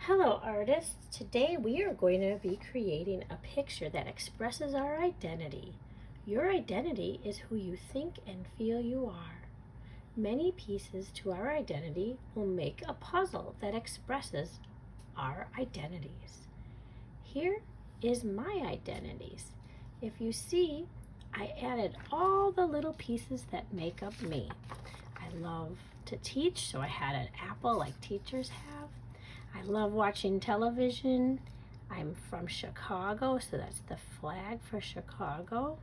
Hello artists! Today we are going to be creating a picture that expresses our identity. Your identity is who you think and feel you are. Many pieces to our identity will make a puzzle that expresses our identities. Here is my identities. If you see, I added all the little pieces that make up me. I love to teach, so I had an apple like teachers have. I love watching television. I'm from Chicago, so that's the flag for Chicago.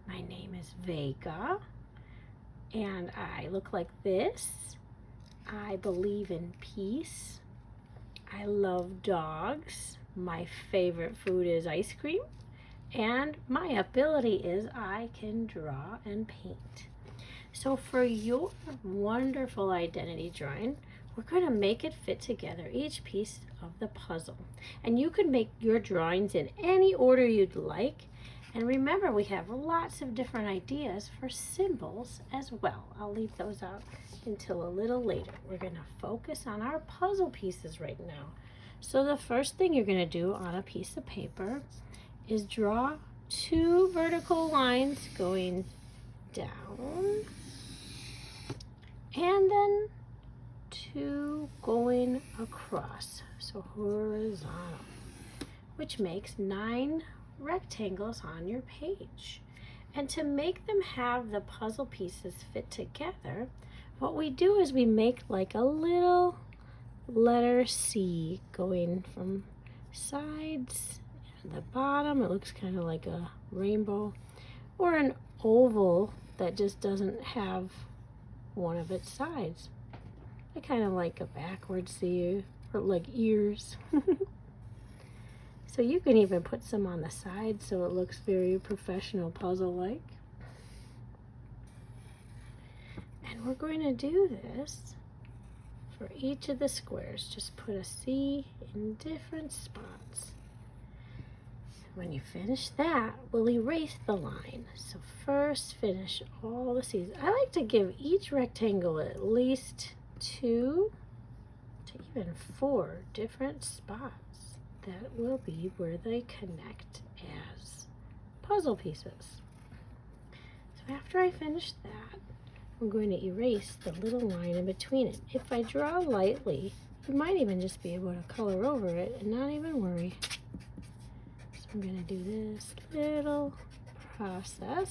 My name is Vega, and I look like this. I believe in peace. I love dogs. My favorite food is ice cream. And my ability is I can draw and paint. So for your wonderful identity drawing, we're going to make it fit together, each piece of the puzzle. And you can make your drawings in any order you'd like. And remember, we have lots of different ideas for symbols as well. I'll leave those out until a little later. We're going to focus on our puzzle pieces right now. So the first thing you're going to do on a piece of paper is draw two vertical lines going down and then two going across, so horizontal, which makes 9 rectangles on your page. And to make them have the puzzle pieces fit together, what we do is we make like a little letter C going from sides and the bottom. It looks kind of like a rainbow, or an oval that just doesn't have one of its sides. I kind of like a backwards C, or like ears. So you can even put some on the side so it looks very professional puzzle-like. And we're going to do this for each of the squares. Just put a C in different spots. When you finish that, we'll erase the line. So first finish all the C's. I like to give each rectangle at least 2 to even 4 different spots. That will be where they connect as puzzle pieces. So after I finish that, I'm going to erase the little line in between it. If I draw lightly, you might even just be able to color over it and not even worry. So I'm going to do this little process.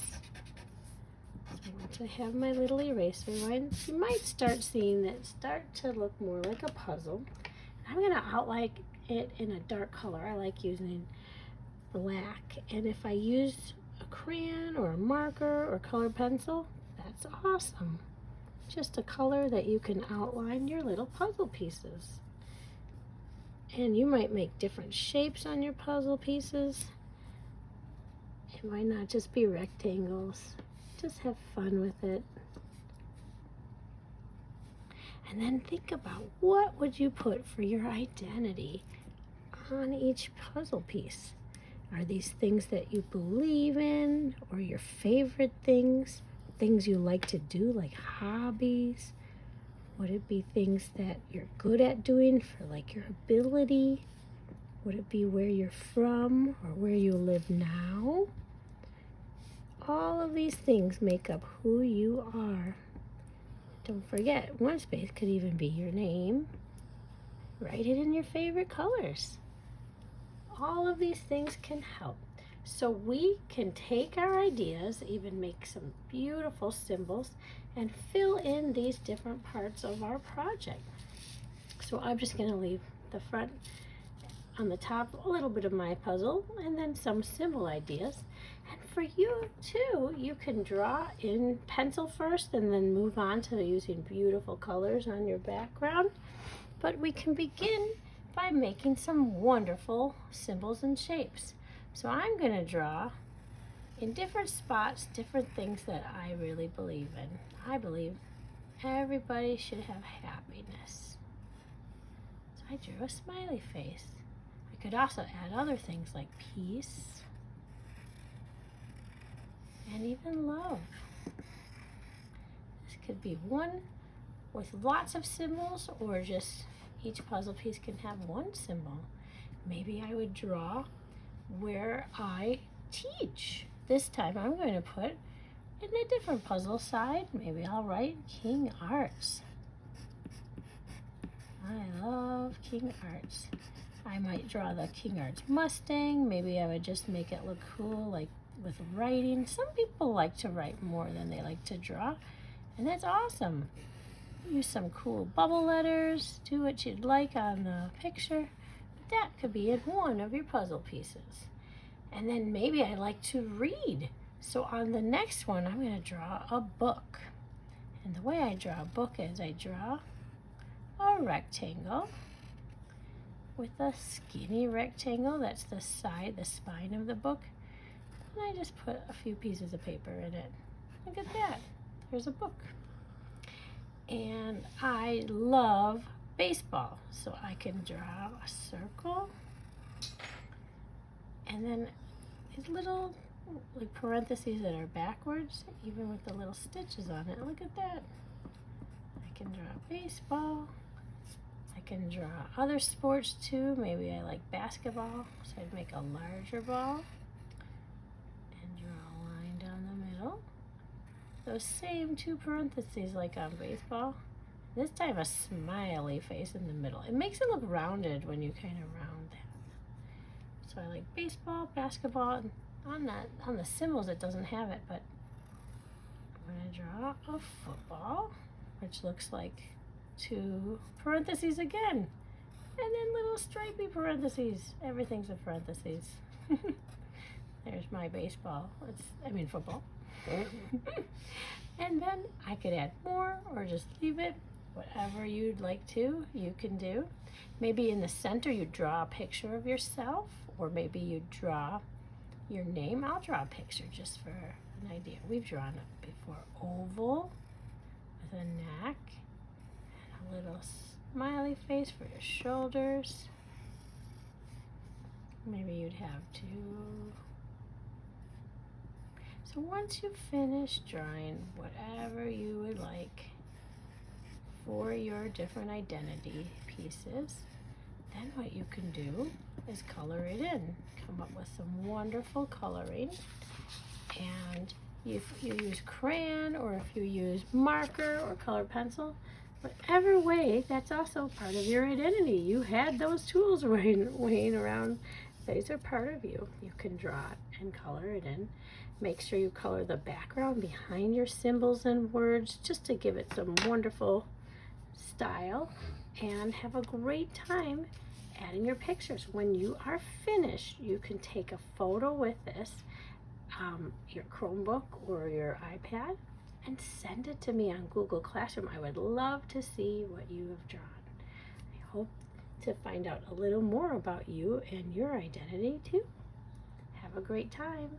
So once I have my little eraser line, you might start seeing that start to look more like a puzzle. I'm going to outline it in a dark color. I like using black, and if I use a crayon or a marker or colored pencil, that's awesome. Just a color that you can outline your little puzzle pieces. And you might make different shapes on your puzzle pieces. It might not just be rectangles. Just have fun with it. And then think about, what would you put for your identity on each puzzle piece? Are these things that you believe in, or your favorite things? Things you like to do, like hobbies? Would it be things that you're good at doing for like your ability? Would it be where you're from or where you live now? All of these things make up who you are. Don't forget, one space could even be your name. Write it in your favorite colors. All of these things can help. So we can take our ideas, even make some beautiful symbols, and fill in these different parts of our project. So I'm just going to leave the front on the top a little bit of my puzzle and then some symbol ideas. And for you too, you can draw in pencil first and then move on to using beautiful colors on your background. But we can begin by making some wonderful symbols and shapes. So I'm going to draw in different spots different things that I really believe in. I believe everybody should have happiness. So I drew a smiley face. I could also add other things like peace and even love. This could be one with lots of symbols, or just each puzzle piece can have one symbol. Maybe I would draw where I teach. This time I'm going to put in a different puzzle side. Maybe I'll write King Arts. I love King Arts. I might draw the King Arts Mustang. Maybe I would just make it look cool, like with writing. Some people like to write more than they like to draw, and that's awesome. Use some cool bubble letters. Do what you'd like on the picture. That could be in one of your puzzle pieces. And then maybe I like to read. So on the next one, I'm going to draw a book. And the way I draw a book is I draw a rectangle with a skinny rectangle. That's the side, the spine of the book. And I just put a few pieces of paper in it. Look at that. There's a book. And I love baseball, so I can draw a circle and then these little like parentheses that are backwards, even with the little stitches on it. Look at that. I can draw baseball. I can draw other sports too. Maybe I like basketball, so I'd make a larger ball and draw a line down the middle. Those same two parentheses like on baseball. This time a smiley face in the middle. It makes it look rounded when you kind of round that. So I like baseball, basketball, and on the symbols it doesn't have it, but I'm gonna draw a football, which looks like two parentheses again. And then little stripy parentheses. Everything's a parentheses. There's my baseball. Football. And then I could add more or just leave it. Whatever you'd like to, you can do. Maybe in the center you draw a picture of yourself, or maybe you draw your name. I'll draw a picture just for an idea. We've drawn it before. Oval with a neck and a little smiley face for your shoulders. Maybe you'd have two. So once you finish drawing whatever you would like for your different identity pieces, then what you can do is color it in. Come up with some wonderful coloring. And if you use crayon or if you use marker or colored pencil, whatever way, that's also part of your identity. You had those tools weighing around. These are part of you. You can draw it and color it in. Make sure you color the background behind your symbols and words just to give it some wonderful style, and have a great time adding your pictures. When you are finished, you can take a photo with this, your Chromebook or your iPad, and send it to me on Google Classroom. I would love to see what you have drawn. I hope to find out a little more about you and your identity too. Have a great time.